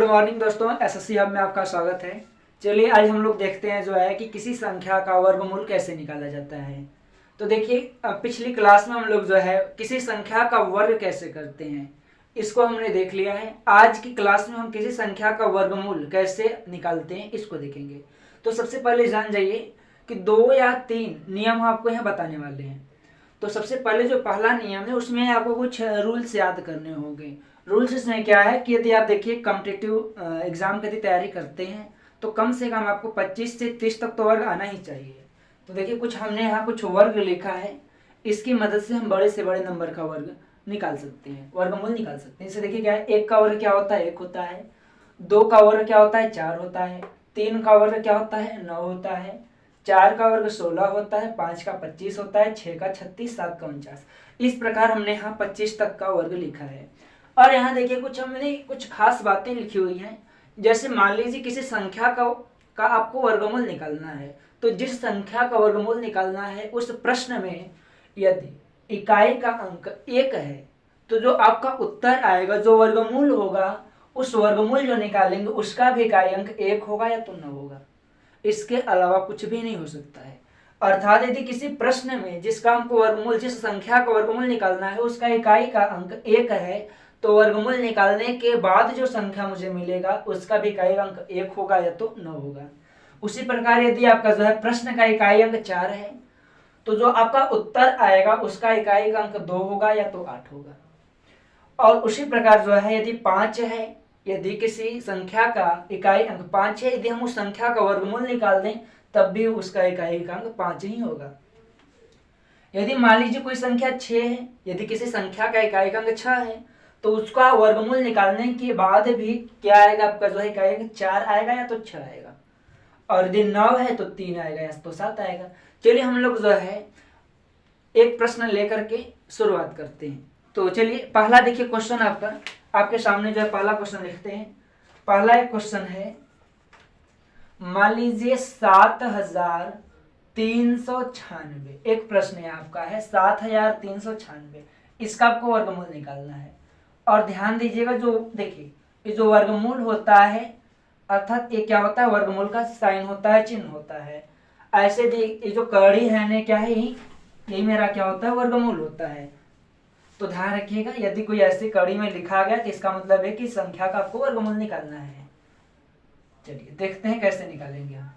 Morning दोस्तों, SSC hub में आपका स्वागत है। चलिए आज हम लोग देखते हैं जो है कि किसी संख्या का वर्गमूल कैसे निकाला जाता है। तो देखिए, पिछली क्लास में हम लोग जो है किसी संख्या का वर्ग कैसे करते हैं इसको हमने देख लिया है। आज की क्लास में हम किसी संख्या का वर्गमूल कैसे निकालते हैं इसको देखेंगे। तो सबसे पहले जान जाइए कि 2 या 3 नियम आपको यहाँ बताने वाले हैं। तो सबसे पहले जो पहला नियम है उसमें आपको कुछ रूल्स याद करने होंगे। रूल्स इसमें क्या है कि यदि आप देखिए कॉम्पिटिटिव एग्जाम की यदि तैयारी करते हैं तो कम से कम आपको 25 से 30 तक तो वर्ग आना ही चाहिए। तो देखिए कुछ हमने यहाँ कुछ वर्ग लिखा है, इसकी मदद से हम बड़े से बड़े नंबर का वर्ग निकाल सकते हैं, वर्गमूल निकाल सकते हैं। इसे देखिए क्या है, 1 का वर्ग क्या होता है 1 होता है, 2 का वर्ग क्या होता है 4 होता है, 3 का वर्ग क्या होता है 9 होता है, 4 का वर्ग 16 होता है, 5 का 25 होता है, 6 का 36, 7 का 49। इस प्रकार हमने यहाँ 25 तक का वर्ग लिखा है। और यहाँ देखिए कुछ हमने कुछ खास बातें लिखी हुई हैं। जैसे मान लीजिए किसी संख्या का आपको वर्गमूल निकालना है, तो जिस संख्या का वर्गमूल निकालना है उस प्रश्न में यदि इकाई का अंक 1 है तो जो आपका उत्तर आएगा, जो वर्गमूल होगा, उस वर्गमूल जो निकालेंगे उसका भी इकाई अंक 1 होगा या तो 9 होगा। इसके अलावा कुछ भी नहीं हो सकता है। अर्थात यदि किसी प्रश्न में जिसका हमको वर्गमूल, जिस संख्या का वर्गमूल निकालना है उसका इकाई का अंक 1 है, तो वर्गमूल निकालने के बाद जो संख्या मुझे मिलेगा उसका भी इकाई अंक 1 होगा या तो 9 होगा। उसी प्रकार यदि आपका जो है प्रश्न का इकाई अंक 4 है तो जो आपका उत्तर आएगा उसका इकाई अंक 2 होगा या तो 8 होगा। और उसी प्रकार जो है यदि 5 है, यदि किसी संख्या का इकाई अंक 5 है, यदि हम उस संख्या का वर्गमूल निकाल दें तब भी उसका इकाई अंक 5 ही होगा। यदि मान लीजिए कोई संख्या 6 है, यदि किसी संख्या का इकाई अंक 6 है तो उसका वर्गमूल निकालने के बाद भी क्या आएगा, आपका जो है इकाई अंक 4 आएगा या तो 6 आएगा। और यदि 9 है तो 3 आएगा या तो 7 आएगा। चलिए हम लोग जो है एक प्रश्न लेकर के शुरुआत करते हैं। तो चलिए पहला देखिए क्वेश्चन आपके सामने जो है पहला क्वेश्चन लिखते हैं। पहला एक क्वेश्चन है, मान लीजिए 7396। एक प्रश्न है आपका है 7396, इसका आपको वर्गमूल निकालना है। और ध्यान दीजिएगा, जो देखिए ये जो वर्गमूल होता है अर्थात ये क्या होता है, वर्गमूल का साइन होता है, चिन्ह होता है। ऐसे ये जो कड़ी है ने क्या है, यही मेरा क्या होता है वर्गमूल होता है। तो ध्यान रखिएगा, यदि कोई ऐसी कड़ी में लिखा गया तो इसका मतलब है कि संख्या का आपको वर्गमूल निकालना है। चलिए देखते हैं कैसे निकालेंगे हम।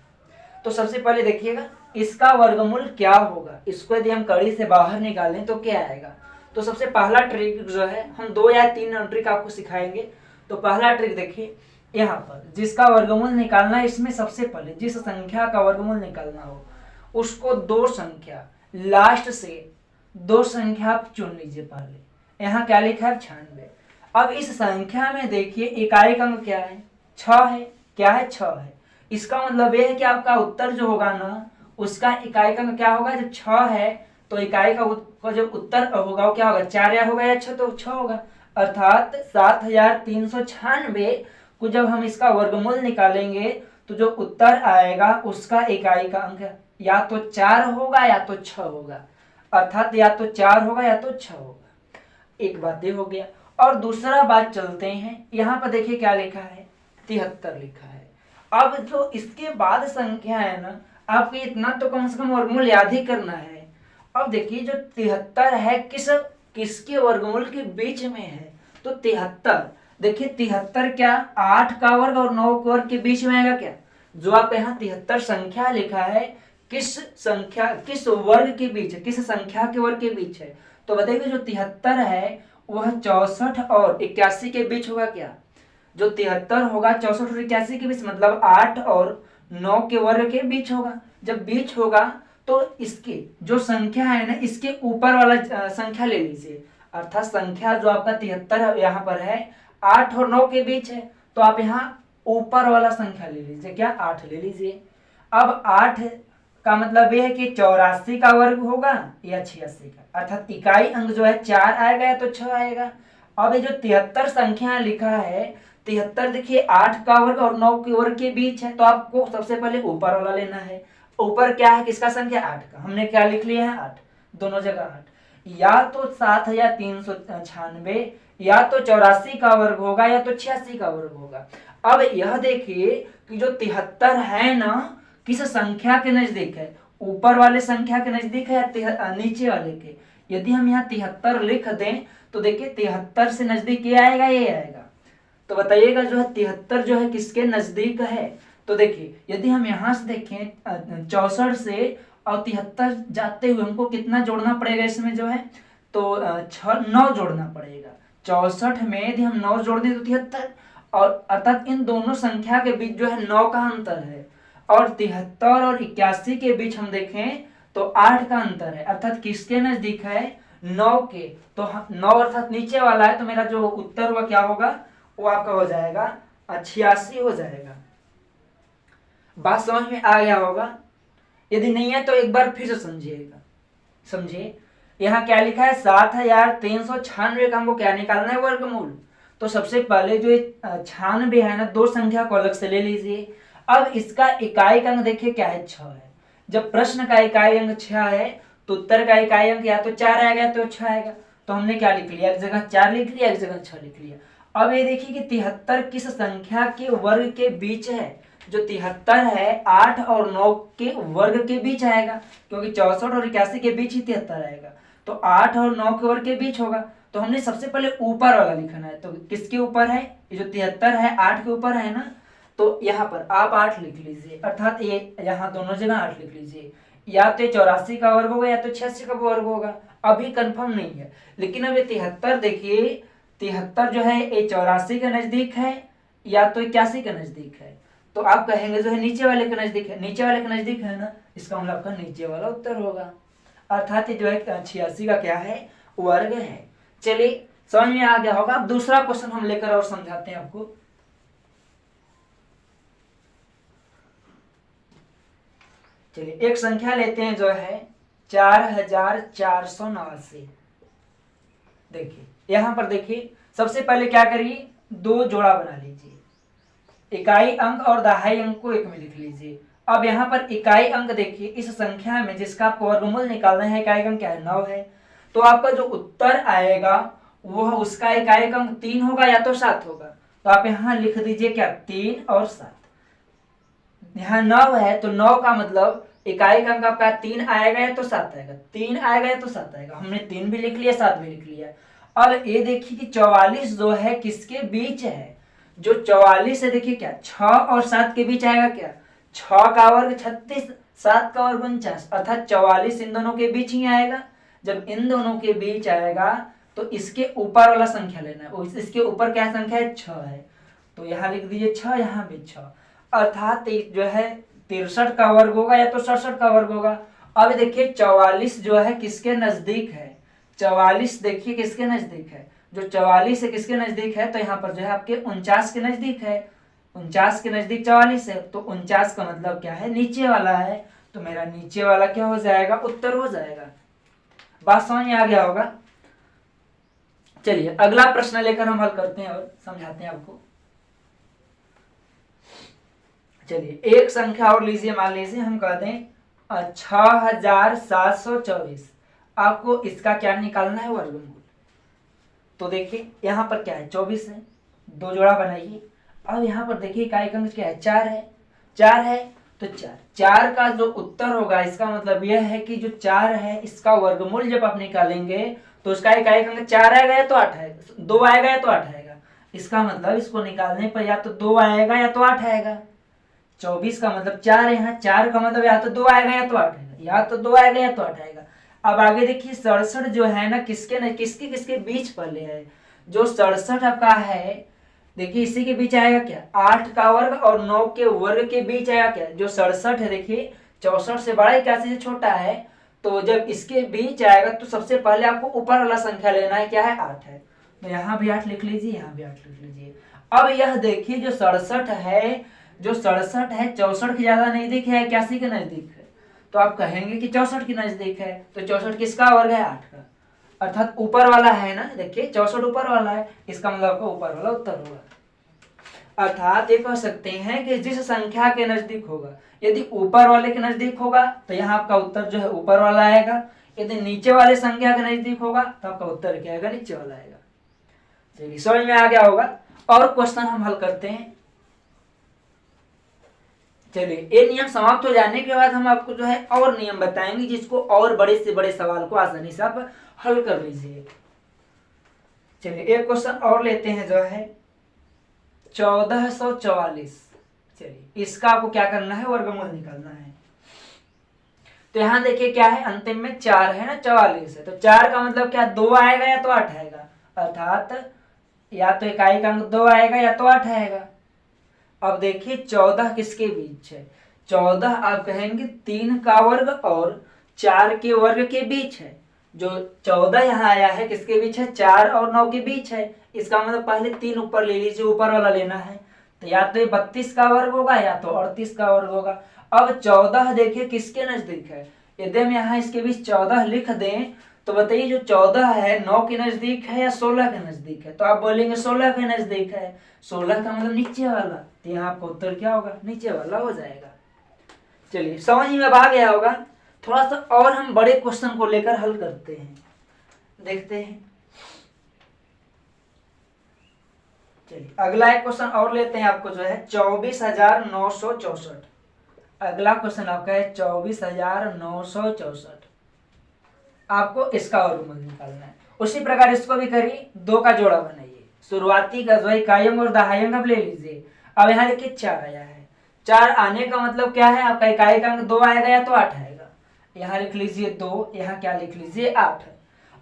तो सबसे पहले देखिएगा इसका वर्गमूल क्या होगा, इसको यदि हम कड़ी से बाहर निकालें तो क्या आएगा। तो सबसे पहला ट्रिक जो है, हम 2 या 3 ट्रिक आपको सिखाएंगे। तो पहला ट्रिक देखिए, यहाँ पर जिसका वर्गमूल निकालना है, इसमें सबसे पहले जिस संख्या का वर्गमूल निकालना हो उसको 2 संख्या लास्ट से 2 संख्या आप चुन लीजिए। पहले यहाँ क्या लिखा है 96। अब इस संख्या में देखिए इकाई का अंक क्या है 6 है, क्या है 6 है। इसका मतलब यह है कि आपका उत्तर जो होगा ना उसका इकाई का अंक क्या होगा, जब 6 है तो इकाई का जो उत्तर होगा वो क्या होगा 4 या होगा या 6, तो 6 होगा। अर्थात 7396 को जब हम इसका वर्गमूल निकालेंगे तो जो उत्तर आएगा उसका इकाई का अंक या तो 4 होगा या तो 6 होगा। अर्थात या तो 4 होगा या तो 6 होगा। एक बात ये हो गया। और दूसरा बात चलते हैं, यहाँ पर देखिए क्या लिखा है 73 लिखा है। अब जो इसके बाद संख्या है ना, आपको इतना तो कम से कम वर्गमूल याद ही करना है। अब देखिए जो 73 है किसके वर्गमूल के बीच में है, तो 73 देखिए 73 क्या 8 का वर्ग और 9 के वर्ग के बीच में आएगा क्या। जो आप यहाँ 73 संख्या लिखा है किस वर्ग के बीच है, किस संख्या के वर्ग के बीच है। तो बताइए जो 73 है वह 64 और 81 के बीच होगा क्या। जो 73 होगा 64 और 81 के बीच, मतलब 8 और 9 के वर्ग के बीच होगा। जब बीच होगा तो इसकी जो संख्या है ना, इसके ऊपर वाला संख्या ले लीजिए। अर्थात संख्या जो आपका 73 यहाँ पर है 8 और 9 के बीच है, तो आप यहाँ ऊपर वाला संख्या ले लीजिए, क्या 8 ले लीजिए। अब 8 का मतलब यह है कि 84 का वर्ग होगा या 86 का। अर्थात इकाई अंक जो है 4 आएगा या तो 6 आएगा। अब ये जो 73 संख्या लिखा है 73 देखिए 8 का वर्ग और 9 के वर्ग के बीच है, तो आपको सबसे पहले ऊपर वाला लेना है। ऊपर क्या है किसका संख्या 8 का, हमने क्या लिख लिया है 8, दोनों जगह 8। या तो 7396 या तो 84 का वर्ग होगा या तो 86 का वर्ग होगा। अब यह देखिए कि जो 73 है ना, किस संख्या के नजदीक है, ऊपर वाले संख्या के नजदीक है या नीचे वाले के। यदि हम यहाँ 73 लिख दें तो देखिए 73 से नजदीक ये आएगा, ये आएगा। तो बताइएगा जो है 73 जो है किसके नजदीक है। तो देखिए यदि हम यहाँ से देखें 64 से और 73 जाते हुए हमको कितना जोड़ना पड़ेगा इसमें जो है, तो 9 जोड़ना पड़ेगा। 64 में यदि हम 9 जोड़ दें तो 73, और अर्थात इन दोनों संख्या के बीच जो है 9 का अंतर है। और 73 और 81 के बीच हम देखें तो 8 का अंतर है, अर्थात किसके नजदीक है, 9 के। तो 9 अर्थात नीचे वाला है, तो मेरा जो उत्तर हुआ क्या होगा, वो आपका हो जाएगा 86 हो जाएगा। बात समझ में आ गया होगा। यदि नहीं है तो एक बार फिर से समझिएगा। समझिए यहाँ क्या लिखा है, 7396 का हमको क्या निकालना है, वर्गमूल। तो सबसे पहले जो 96 है ना, दो संख्या को अलग से ले लीजिए। अब इसका इकाई अंक देखिए क्या है, 6 है। जब प्रश्न का इकाई अंक 6 है तो उत्तर का इकाई अंक या तो 4 आएगा तो 6 आएगा। तो हमने क्या लिख लिया, एक जगह 4 लिख लिया, एक जगह 6 लिख लिया। अब ये देखिए कि 73 किस संख्या के वर्ग के बीच है। जो 73 है 8 और 9 के वर्ग के बीच आएगा, क्योंकि 64 और 81 के बीच ही 73 आएगा। तो 8 और 9 के वर्ग के बीच होगा। तो हमने सबसे पहले ऊपर वाला लिखना है। तो किसके ऊपर है, ये जो 73 है 8 के ऊपर है ना, तो यहाँ पर आप 8 लिख लीजिए, अर्थात ये यहाँ दोनों जगह 8 लिख लीजिए। या तो 84 का वर्ग होगा या तो 86 का वर्ग होगा, अभी कंफर्म नहीं है। लेकिन अब ये 73 देखिए, 73 जो है ये 84 के नजदीक है या तो 81 के नजदीक है। तो आप कहेंगे जो है नीचे वाले के नजदीक है, नीचे वाले के नजदीक है ना, इसका मतलब आपका नीचे वाला उत्तर होगा। अर्थात ये जो है 86 का क्या है, वर्ग है। चलिए समझ में आ गया होगा। अब दूसरा क्वेश्चन हम लेकर और समझाते हैं आपको। चलिए एक संख्या लेते हैं जो है 4489। देखिए यहां पर देखिए सबसे पहले क्या करिए, दो जोड़ा बना लीजिए। इकाई अंक और दहाई अंक को एक में लिख लीजिए। अब यहाँ पर इकाई अंक देखिए, इस संख्या में जिसका आपको वर्गमूल निकालना है, इकाई अंक क्या है, 9 है। तो आपका जो उत्तर आएगा वह उसका इकाई अंक 3 होगा या तो 7 होगा। तो आप यहाँ लिख दीजिए क्या, 3 और 7। यहाँ 9 है तो 9 का मतलब इकाई अंक आपका 3 आएगा या तो 7 आएगा, 3 आएगा या तो 7 आएगा। हमने 3 भी लिख लिया, 7 भी लिख लिया। अब ये देखिए कि 44 जो है किसके बीच है, जो 44 है देखिए क्या 6 और 7 के बीच आएगा क्या, 6 का वर्ग 36, 7 का वर्ग 49, अर्थात 44 इन दोनों के बीच ही आएगा। जब इन दोनों के बीच आएगा तो इसके ऊपर वाला संख्या लेना है। इसके ऊपर क्या संख्या है, 6 है। तो यहाँ लिख दीजिए 6, यहाँ भी 6, अर्थात जो है 63 का वर्ग होगा या तो 67 का वर्ग होगा। अब देखिए 44 जो है किसके नजदीक है, 44 देखिए किसके नजदीक है, जो 44 है किसके नजदीक है, तो यहाँ पर जो है आपके 49 के नजदीक है। 49 के नजदीक 44 है, तो 49 का मतलब क्या है, नीचे वाला है। तो मेरा नीचे वाला क्या हो जाएगा, उत्तर हो जाएगा। बात समझ में आ गया होगा। चलिए अगला प्रश्न लेकर हम हल करते हैं और समझाते हैं आपको। चलिए एक संख्या और लीजिए, मान लीजिए हम कह दें 6724। आपको इसका क्या निकालना है, वर्गमूल। तो देखिए यहाँ पर क्या है, 24 है, दो जोड़ा बनाइए। अब यहाँ पर देखिए इकाई अंक क्या है, 4 है, 4 है तो 4 का जो उत्तर होगा, इसका मतलब यह है कि जो 4 है इसका वर्गमूल जब आप निकालेंगे तो उसका इकाई अंक 4 आएगा या तो 8 आएगा, 2 आएगा या तो 8 आएगा। इसका मतलब इसको निकालने पर या तो 2 आएगा या तो 8 आएगा। 24 का मतलब 4 है, यहाँ 4 का मतलब या तो 2 आएगा या तो 8 आएगा, या तो 2 आएगा या तो 8 आएगा। अब आगे देखिए 67 जो है ना, किसके बीच पले है, जो 67 आपका है देखिए इसी के बीच आएगा क्या, 8 का वर्ग और 9 के वर्ग के बीच आएगा क्या, जो 67 है देखिए 64 से बड़ा 81 से छोटा है। तो जब इसके बीच आएगा तो सबसे पहले आपको ऊपर वाला संख्या लेना है, क्या है, 8 है। तो यहाँ भी 8 लिख लीजिए, यहाँ भी 8 लिख लीजिए। अब यह देखिए जो 67 है, जो 67 है 64 के ज्यादा नजदीक है, 81 के नजदीक है। तो आप कहेंगे कि 64 के नजदीक है, तो 64 किसका वर्ग है, 8 का, अर्थात ऊपर वाला है ना। देखिए 64 ऊपर वाला है, इसका मतलब आपका ऊपर वाला उत्तर होगा। अर्थात ये कह सकते हैं कि जिस संख्या के नजदीक होगा, यदि ऊपर वाले के नजदीक होगा तो यहाँ आपका उत्तर जो है ऊपर वाला आएगा। यदि नीचे वाले संख्या के नजदीक होगा तो आपका उत्तर क्या आएगा, नीचे वाला आएगा। चलिए समझ में आ गया होगा। और क्वेश्चन हम हल करते हैं। चलिए ये नियम समाप्त हो जाने के बाद हम आपको जो है और नियम बताएंगे जिसको और बड़े से बड़े सवाल को आसानी से आप हल कर लीजिए। चलिए एक क्वेश्चन और लेते हैं जो है 1444। चलिए इसका आपको क्या करना है, वर्गमूल निकालना है। तो यहाँ देखिए क्या है, अंतिम में 4 है ना, 44 है, तो 4 का मतलब क्या 2 आएगा या तो 8 आएगा, अर्थात या तो इकाई का अंक 2 आएगा या तो 8 आएगा। अब देखिए 14 किसके बीच है, 14 आप कहेंगे 3 का वर्ग और 4 के वर्ग के बीच है। जो 14 यहाँ आया है किसके बीच है, 4 और 9 के बीच है। इसका मतलब पहले 3 ऊपर ले लीजिए, ऊपर वाला लेना है, तो या तो ये 32 का वर्ग होगा या तो 38 का वर्ग होगा। अब 14 देखिए किसके नजदीक है, यदि हम यहाँ इसके बीच 14 लिख दें तो बताइए जो 14 है 9 के नजदीक है या 16 के नजदीक है, तो आप बोलेंगे 16 के नजदीक है। 16 का मतलब नीचे वाला, तो यहाँ आपका उत्तर क्या होगा, नीचे वाला हो जाएगा। चलिए समझ में अब आ गया होगा। थोड़ा सा और हम बड़े क्वेश्चन को लेकर हल करते हैं, देखते हैं। चलिए अगला एक क्वेश्चन और लेते हैं आपको जो है 24,964। अगला क्वेश्चन आपका है 24,964। आपको इसका वर्गमूल निकालना है। उसी प्रकार इसको भी करिए, 2 का जोड़ा बनाइए, शुरुआती का जो है इकाई अंक और दहाई अंक आप ले लीजिए। अब यहाँ देखिए 4 आया है, 4 आने का मतलब क्या है, आपका इकाई का अंक 2 आएगा या तो 8 आएगा। यहाँ लिख लीजिए 2, यहाँ क्या लिख लीजिए 8।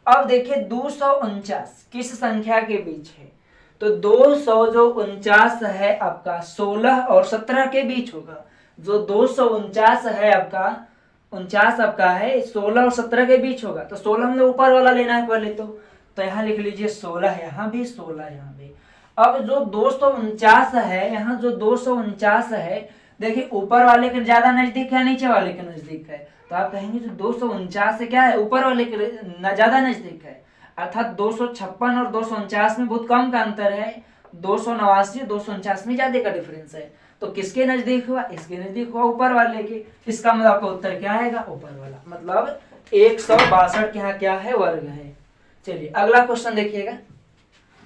अब देखिए 249 किस संख्या के बीच है, तो 249 है आपका 16 और 17 के बीच होगा। जो 249 है आपका 49 आपका है 16 और 17 के बीच होगा, तो 16 हमने ऊपर वाला लेना है पहले तो यहाँ लिख लीजिए 16 यहाँ भी 16 यहाँ भी। अब जो 249 है, यहाँ जो 249 है देखिए ऊपर वाले के ज्यादा नजदीक है नीचे वाले के नजदीक है, तो आप कहेंगे जो 249 है क्या है, ऊपर वाले के ज्यादा नजदीक है, अर्थात 256 और 249 में बहुत कम का अंतर है। 289 249 में ज्यादा का डिफरेंस है, तो किसके नजदीक हुआ, इसके नजदीक हुआ, ऊपर वाले के। इसका मतलब आपका उत्तर क्या आएगा, ऊपर वाला, मतलब 162 के यहाँ क्या है, वर्ग है। चलिए अगला क्वेश्चन देखिएगा,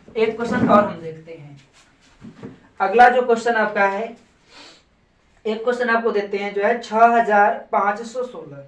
एक क्वेश्चन और हम देखते हैं। अगला जो क्वेश्चन आपका है, एक क्वेश्चन आपको देते हैं जो है 6516,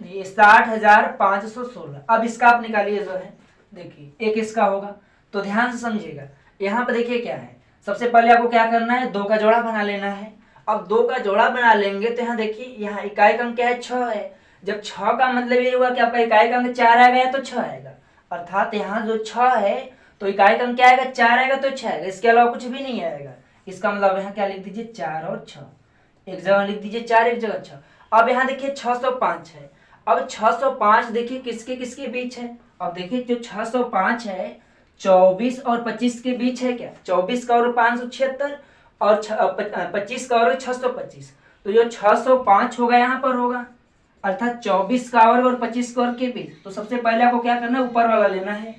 60,516। अब इसका आप निकालिए जो है, देखिए एक इसका होगा, तो ध्यान से समझिएगा। यहाँ पे देखिए क्या है, सबसे पहले आपको क्या करना है, 2 का जोड़ा बना लेना है। अब 2 का जोड़ा बना लेंगे तो यहाँ देखिए यहाँ इकाई का अंक क्या है, 6 है। जब 6 का मतलब ये हुआ कि आपका इकाई का अंक 4 आएगा या तो 6 आएगा, अर्थात यहाँ जो 6 है तो इकाई का अंक क्या आएगा, 4 आएगा तो 6 आएगा, इसके अलावा कुछ भी नहीं आएगा। इसका मतलब यहाँ क्या लिख दीजिए, 4 और 6, एक जगह लिख दीजिए 4, एक जगह 6। अब यहाँ देखिए 605 है। अब 605 देखिए किसके किसके बीच है, अब देखिए जो 605 है 24 और 25 के बीच है क्या, 24 का और 576 और 25 का और 625, तो जो 605 होगा यहाँ पर होगा, अर्थात 24 का वर्ग और 25 का वर्ग के बीच। तो सबसे पहले आपको क्या करना है, ऊपर वाला लेना है,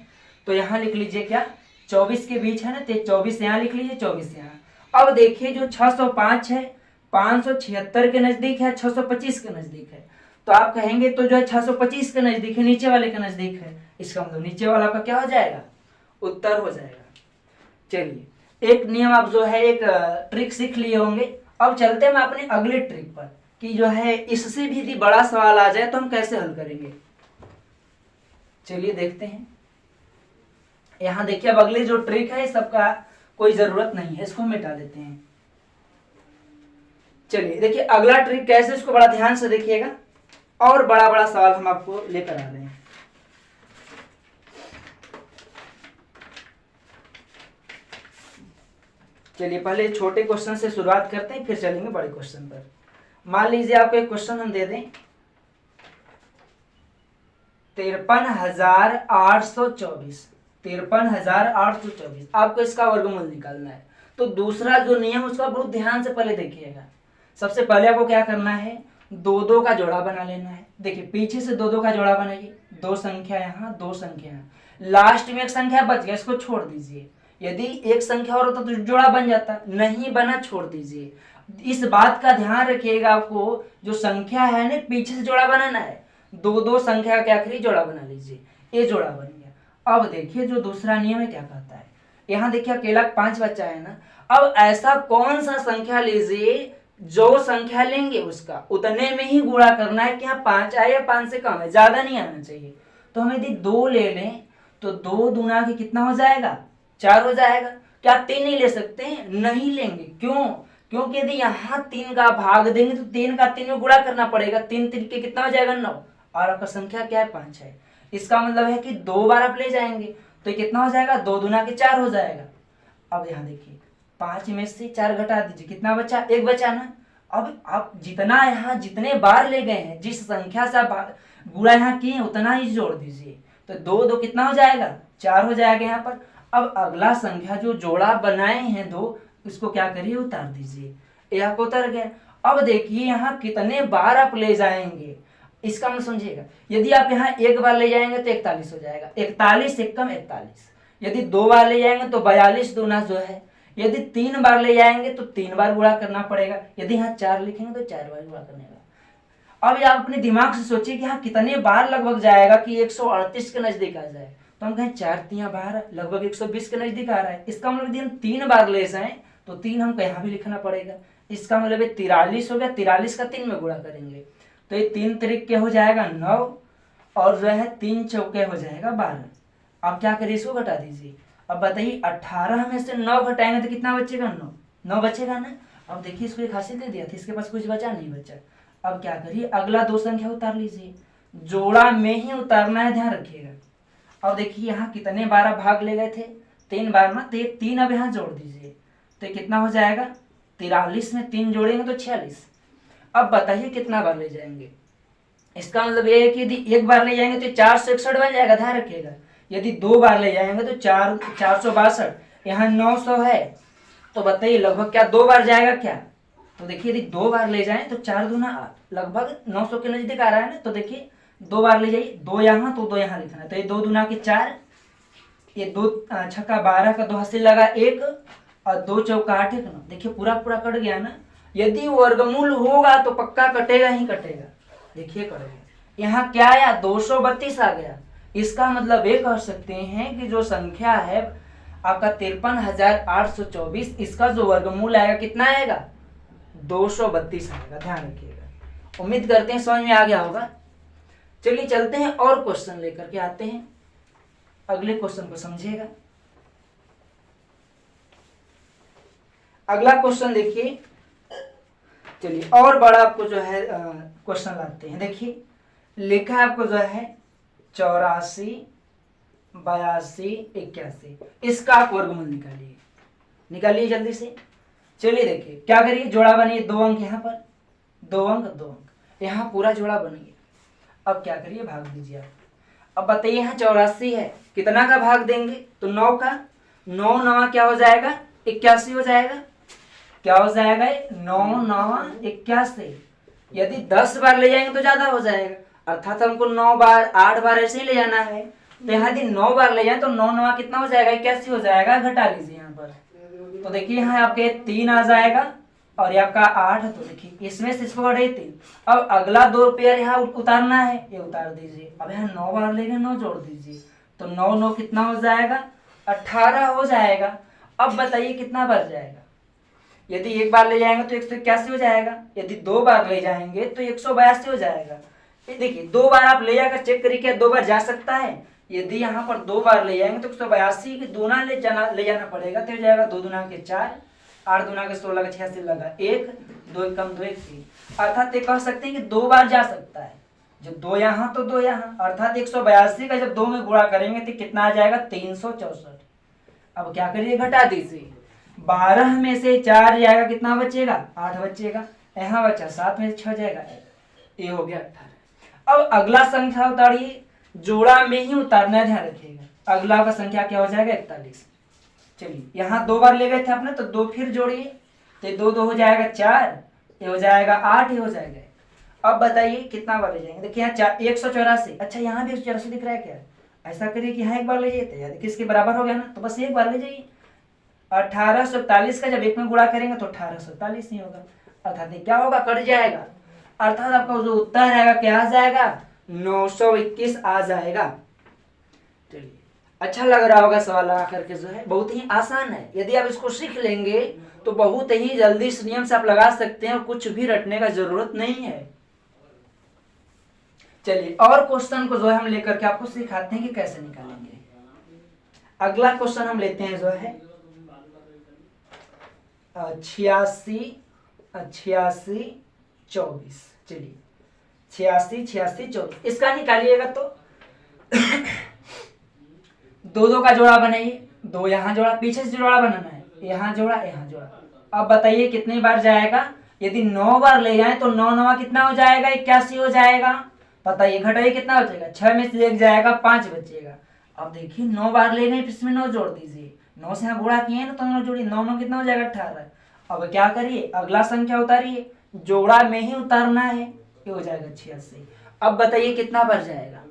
तो यहाँ लिख लीजिए क्या 24 के बीच है ना, तो 24 यहाँ लिख लीजिए, 24 यहाँ। अब देखिए जो 605 है 576 के नजदीक है, 625 के नजदीक है, तो आप कहेंगे तो जो है 625 के नजदीक है, नीचे वाले के नजदीक है, इसका मतलब नीचे वाला का क्या हो जाएगा, उत्तर हो जाएगा। चलिए एक नियम आप जो है एक ट्रिक सीख लिए होंगे। अब चलते हैं मैं अपने अगले ट्रिक पर कि जो है इससे भी यदि बड़ा सवाल आ जाए तो हम कैसे हल करेंगे। चलिए देखते हैं। यहाँ देखिए अब अगली जो ट्रिक है सबका कोई जरूरत नहीं है, इसको मिटा देते हैं। चलिए देखिए अगला ट्रिक कैसे, इसको बड़ा ध्यान से देखिएगा, और बड़ा बड़ा सवाल हम आपको लेकर आ रहे हैं। चलिए पहले छोटे क्वेश्चन से शुरुआत करते हैं, फिर चलेंगे बड़े क्वेश्चन पर। मान लीजिए आपको एक क्वेश्चन हम दे दें 53,824, 53,824, आपको इसका वर्गमूल निकालना है। तो दूसरा जो नियम उसका बहुत ध्यान से पहले देखिएगा। सबसे पहले आपको क्या करना है, 2-2 का जोड़ा बना लेना है। देखिए पीछे से 2-2 का जोड़ा बनाइए, 2 संख्या यहाँ 2 संख्या यहाँ, लास्ट में एक संख्या बच गया, इसको छोड़ दीजिए। यदि एक संख्या और होता तो जोड़ा बन जाता, नहीं बना छोड़ दीजिए। इस बात का ध्यान रखिएगा, आपको जो संख्या है ना पीछे से जोड़ा बनाना है, 2-2 संख्या क्या करिए जोड़ा बना लीजिए, ये जोड़ा बन गया। अब देखिए जो दूसरा नियम है क्या कहता है, यहाँ देखिए अकेला 5 बच्चा है ना। अब ऐसा कौन सा संख्या लीजिए जो संख्या लेंगे उसका उतने में ही गुणा करना है कि हाँ 5 आए या 5 से कम है, ज्यादा नहीं आना चाहिए। तो हम यदि 2 ले लें तो 2 दूना के कितना हो जाएगा, 4 हो जाएगा। क्या 3 नहीं ले सकते हैं? नहीं लेंगे। क्यों? क्योंकि यदि यहाँ 3 का भाग देंगे तो 3 का 3 में गुणा करना पड़ेगा, 3 3 के कितना हो जाएगा 9, और आपका संख्या क्या है 5 है। इसका मतलब है कि 2 बार आप ले जाएंगे तो ये कितना हो जाएगा, 2 दूना के 4 हो जाएगा। अब यहाँ देखिए 5 में से 4 घटा दीजिए, कितना बचा, 1 बचा ना। अब आप जितना यहाँ जितने बार ले गए हैं, जिस संख्या से आप गुणा यहाँ किए उतना ही जोड़ दीजिए, तो 2 2 कितना हो जाएगा, 4 हो जाएगा यहाँ पर। अब अगला संख्या जो जोड़ा बनाए हैं 2, इसको क्या करिए, उतार दीजिए। यह को उतर गया। अब देखिए यहाँ कितने बार आप ले जाएंगे, इसका मतलब समझिएगा। यदि आप यहाँ 1 बार ले जाएंगे तो 41 हो जाएगा, 41 एकम 41। यदि 2 बार ले जाएंगे तो 42 दूना जो है। यदि 3 बार ले जाएंगे तो 3 बार गुणा करना पड़ेगा। यदि यहाँ 4 लिखेंगे तो 4 बार गुणा करने का। अब आप अपने दिमाग से सोचिए कि यहाँ कितने बार लगभग जाएगा कि 138 के नजदीक आ जाए। तो हम कहें 4 3 12 लगभग 120 के नजदीक आ रहा है। इसका मतलब यदि हम 3 बार ले जाए तो 3 हमको यहाँ भी लिखना पड़ेगा। इसका मतलब 43 हो गया, 43 का 3 में गुणा करेंगे तो ये 3 तरीके हो जाएगा 9, और जो है 3 चौके हो जाएगा 12। अब क्या करिए, इसको घटा दीजिए। अब बताइए 18 में से 9 घटाएंगे तो कितना बचेगा, 9 9 बचेगा ना। अब देखिए इसको एक हासिल दे दिया था, इसके पास कुछ बचा नहीं बचा। अब क्या करिए, अगला 2 संख्या उतार लीजिए, जोड़ा में ही उतारना है, ध्यान रखिएगा। अब देखिए यहाँ कितने 12 भाग ले गए थे, 3 बार ना, तो 3 अब यहाँ जोड़ दीजिए तो कितना हो जाएगा, 43 में 3 जोड़ेंगे तो 46। अब बताइए कितना बार ले जाएंगे। इसका मतलब ये है कि यदि 1 बार ले जाएंगे तो 461 बन जाएगा, ध्यान रखिएगा। यदि 2 बार ले जाएंगे तो 462, यहाँ 900 है। तो बताइए लगभग क्या 2 बार जाएगा क्या। तो देखिए यदि 2 बार ले जाएं तो 4 दूना लगभग 900 के नजदीक आ रहा है ना। तो देखिए 2 बार ले जाइए, 2 यहाँ तो 2 यहाँ लिखना है। तो ये 2 दूना के 4, ये 2 छक्का 12 का 2 हासिल लगा 1, और 2 चौका 8 1 9। देखिए पूरा पूरा कट गया ना। यदि वर्गमूल होगा तो पक्का कटेगा ही कटेगा। देखिए कट गया। यहाँ क्या आया, 232 आ गया। इसका मतलब ये कह सकते हैं कि जो संख्या है आपका 53,824, इसका जो वर्गमूल आएगा कितना आएगा, 232 आएगा। ध्यान रखिएगा। उम्मीद करते हैं समझ में आ गया होगा। चलिए चलते हैं और क्वेश्चन लेकर के आते हैं। अगले क्वेश्चन को समझिएगा। अगला क्वेश्चन देखिए, चलिए और बड़ा आपको जो है क्वेश्चन लाते हैं। देखिए लिखा है आपको जो है 84 82 81, इसका आप वर्गमूल निकालिए, निकालिए जल्दी से। चलिए देखिए क्या करिए, जोड़ा बनिए, 2 अंक यहाँ पर, 2 अंक 2 अंक, यहाँ पूरा जोड़ा बन गया। अब क्या करिए, भाग दीजिए आप। अब बताइए यहाँ 84 है, कितना का भाग देंगे, तो 9 का, 9 9 क्या हो जाएगा, 81 हो जाएगा। क्या हो जाएगा, 9 9 81। यदि 10 बार ले जाएंगे तो ज्यादा हो जाएगा, अर्थात हमको 9 बार 8 बार ऐसे ही ले जाना है। तो यहाँ यदि 9 बार ले जाए तो 9 9 कितना हो जाएगा, 81 हो जाएगा। घटा लीजिए यहाँ पर, तो देखिए यहाँ आपके 3 आ जाएगा और ये आपका 8। तो देखिए इसमें से इसको बढ़े 3। अब अगला 2 पेयर यहाँ उतारना है, ये उतार दीजिए। अब यहाँ 9 बार लेंगे, 9 जोड़ दीजिए, तो 9 9 कितना हो जाएगा, 18 हो जाएगा। अब बताइए कितना बढ़ जाएगा। यदि 1 बार ले जाएंगे तो 181 हो जाएगा, यदि 2 बार ले जाएंगे तो 182 हो जाएगा। ये देखिए 2 बार आप ले जाकर चेक करिए क्या 2 बार जा सकता है। यदि यहाँ पर 2 बार ले जाएंगे तो 182 के दूना ले जाना पड़ेगा, तो हो जाएगा 2 दूना के 4, 8 दूना के 16 का 86 लगा 1, 2 कम 2 1 3। अर्थात ये कह सकते हैं कि 2 बार जा सकता है। जब 2 यहाँ तो 2 यहाँ, अर्थात 182 का जब 2 में गुणा करेंगे तो कितना आ जाएगा, 364। अब क्या करिए, घटा दीजिए। 12 में से 4 जाएगा, कितना बचेगा, 8 बचेगा। यहाँ बचा 7 में से 6 जाएगा, ये हो गया 18। अब अगला संख्या उतारिए, जोड़ा में ही उतारना है, ध्यान रखिएगा। अगला का संख्या क्या हो जाएगा, 41। चलिए यहाँ 2 बार ले गए थे आपने, तो 2 फिर जोड़िए, तो 2 2 हो जाएगा 4, ये हो जाएगा 8, ये हो जाएगा। अब बताइए कितना बार ले जाएंगे। देखिए यहाँ 184। अच्छा यहाँ भी 184 दिख रहा है क्या, ऐसा करिए कि यहाँ 1 बार ले जाइए, तो किसके बराबर हो गया ना, तो बस 1 बार ले जाइए। 1841 का जब 1 में गुणा करेंगे तो 1841 नहीं होगा, अर्थात क्या होगा, कट जाएगा। अर्थात आपका जो उत्तर आएगा क्या आ जाएगा, 921 आ जाएगा। चलिए अच्छा लग रहा होगा सवाल लगा करके, जो है बहुत ही आसान है। यदि आप इसको सीख लेंगे तो बहुत ही जल्दी इस नियम से आप लगा सकते हैं और कुछ भी रटने का जरूरत नहीं है। चलिए और क्वेश्चन को जो है हम लेकर के आपको सिखाते हैं कि कैसे निकालेंगे। अगला क्वेश्चन हम लेते हैं जो है 86 चलिए 86 इसका निकालिएगा तो दो दो का जोड़ा बनाइए, दो यहाँ जोड़ा, पीछे से जोड़ा बनाना है, यहाँ जोड़ा यहाँ जोड़ा। अब बताइए कितनी बार जाएगा। यदि 9 बार ले जाए तो 9 9 कितना हो जाएगा, 81 हो जाएगा। बताइए घटाइए कितना हो जाएगा, 6 में से 1 जाएगा, 5 बचेगा। अब देखिए 9 बार ले गए, इसमें 9 जोड़ दीजिए, 9 से यहाँ गुणा किए ना तो 9 जोड़िए, 9 9 कितना हो जाएगा 18। अब क्या करिए, अगला संख्या उतारिए, जोड़ा में ही उतारना है, ये हो जाएगा 86। अब बताइए कितना बार जाएगा।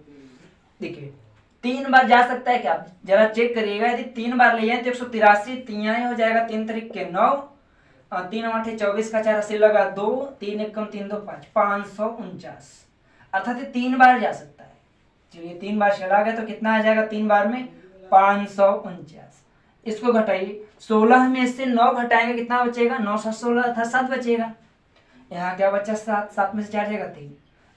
देखिए 3 बार जा सकता है क्या, जरा चेक करिएगा। यदि 3 बार ले जाए तो 183 3 हो जाएगा, 3 तरीक के 9, 3 8 24 का 4 80 लगा 2, 3 1 कम 3 2 5, 549, अर्थात 3 बार जा सकता है। चलिए 3 बार चला गया तो कितना आ जाएगा, 3 बार में 549। इसको घटाइए, 16 में से 9 घटाएंगे कितना बचेगा, 9 7 16 था 7 बचेगा। यहाँ क्या बचा 7, 7 में से 4 जाएगा 3।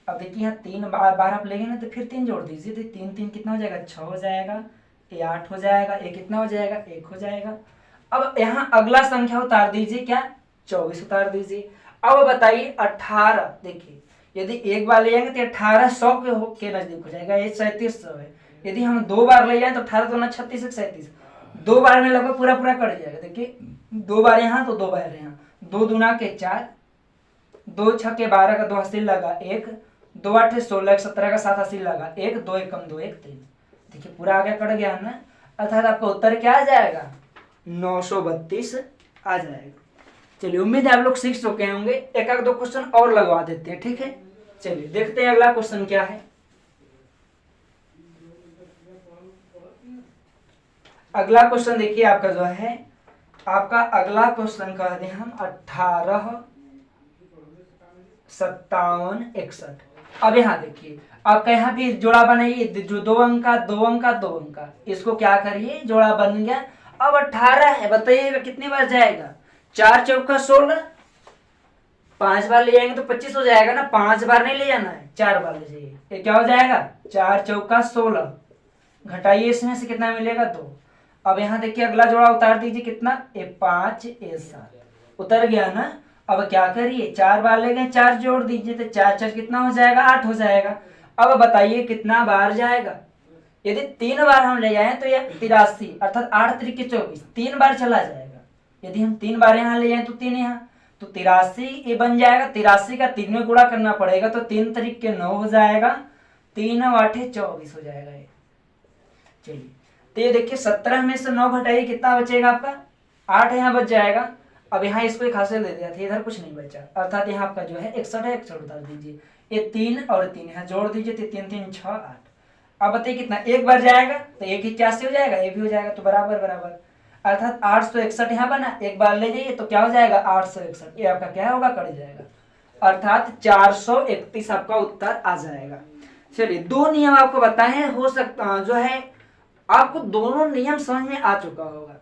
अब देखिए यहाँ 3 बार आप लेंगे ना तो फिर 3 जोड़ दीजिए, तो 3 3 कितना हो जाएगा 6 हो जाएगा, ये 8 हो जाएगा, ये कितना हो जाएगा 1 हो जाएगा। अब यहाँ अगला संख्या उतार दीजिए, क्या 24 उतार दीजिए। अब बताइए 18, देखिए यदि एक बार ले जाएंगे तो 1800 के नजदीक हो जाएगा, ये 3700 है। यदि हम 2 बार ले जाए तो 18 2 36 37, 2 बार में लगभग पूरा पूरा कट जाएगा। देखिए 2 बार यहाँ तो 2 बार यहाँ, 2 दूना के 4, 2 6 के 12 का 2 80 लगा 1, 2 8 16 17 का 7 80 लगा 1, 2 1 कम 2 1 3। देखिए पूरा आगे कट गया ना, अर्थात आपका उत्तर क्या आ जाएगा 932 आ जाएगा। चलिए उम्मीद है आप लोग सीख चुके होंगे। एक आध दो क्वेश्चन और लगवा देते हैं, ठीक है। चलिए देखते हैं अगला क्वेश्चन क्या है। अगला क्वेश्चन देखिए आपका जो है, आपका अगला क्वेश्चन कह दें हम 18 57 61। अब यहाँ देखिए आपका यहाँ भी जोड़ा बनाइए, जो 2 अंक का 2 अंक का 2 अंक का, इसको क्या करिए जोड़ा बन गया। अब 18 है, बताइएगा कितनी बार जाएगा, 4 चौका 16, 5 बार ले जाएंगे तो 25 हो जाएगा ना, 5 बार नहीं ले जाना है, 4 बार ले जाइए, ये क्या हो जाएगा 4 चौका 16, घटाइए इसमें से कितना मिलेगा 2। अब यहाँ देखिए अगला जोड़ा उतार दीजिए, कितना ए 5 ए 7 उतर गया ना। अब क्या करिए 4 बार ले गए, 4 जोड़ दीजिए, तो 4 4 कितना हो जाएगा 8 हो जाएगा। अब बताइए कितना बार जाएगा। यदि 3 बार हम ले जाएं तो यह 83 अर्थात 8 3 24 3 बार चला जाएगा। यदि हम 3 बार यहाँ ले जाएं तो 3 यहाँ, तो 83 ये बन जाएगा। 83 का 3 में गुणा करना पड़ेगा, तो 3 तरीक के 9 हो जाएगा, 3 8 24 हो जाएगा ये। चलिए तो ये देखिए 17 में से 9 घटाइए, कितना बचेगा आपका 8 यहाँ बच जाएगा। अब यहाँ इसको एक हासिल दे दिया था, इधर कुछ नहीं बचा, अर्थात यहाँ आपका जो है 61 है, 61 उतार दीजिए, ये 3 और 3 यहाँ जोड़ दीजिए, तो 3 3 6 8। अब बताइए कितना, एक बार जाएगा तो 1 81 हो जाएगा, ये भी हो जाएगा, तो बराबर बराबर, अर्थात 861 यहाँ बना। एक बार ले जाइए तो क्या हो जाएगा 861, ये आपका क्या होगा कट जाएगा, अर्थात 431 आपका उत्तर आ जाएगा। चलिए 2 नियम आपको बताए, हो सकता जो है आपको दोनों नियम समझ में आ चुका होगा।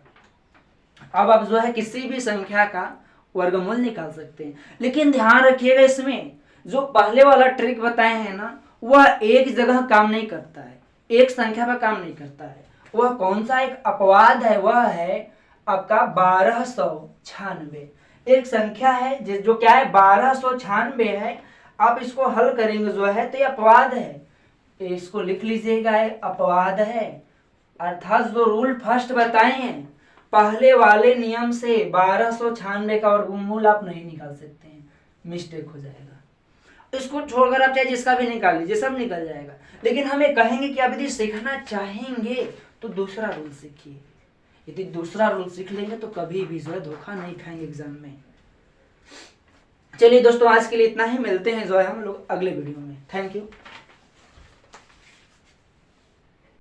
अब आप जो है किसी भी संख्या का वर्गमूल निकाल सकते हैं, लेकिन ध्यान रखिएगा इसमें जो पहले वाला ट्रिक बताए हैं ना, वह एक जगह काम नहीं करता है, एक संख्या पर काम नहीं करता है। वह कौन सा एक अपवाद है, वह है आपका 1296। एक संख्या है जो क्या है 1296 है। आप इसको हल करेंगे जो है तो ये अपवाद है, इसको लिख लीजिएगा, अपवाद है। अर्थात जो रूल फर्स्ट बताए हैं पहले वाले नियम से 1296 का वर्गमूल आप नहीं निकाल सकते हैं, मिस्टेक हो जाएगा। इसको छोड़कर आप चाहे जिसका भी निकाल लीजिए, सब निकल जाएगा। लेकिन हमें कहेंगे कि आप यदि सीखना चाहेंगे तो दूसरा रूल सीखिए। यदि दूसरा रूल सीख लेंगे तो कभी भी जो है धोखा नहीं खाएंगे एग्जाम में। चलिए दोस्तों आज के लिए इतना ही, मिलते हैं जो है हम लोग अगले वीडियो में। Thank you.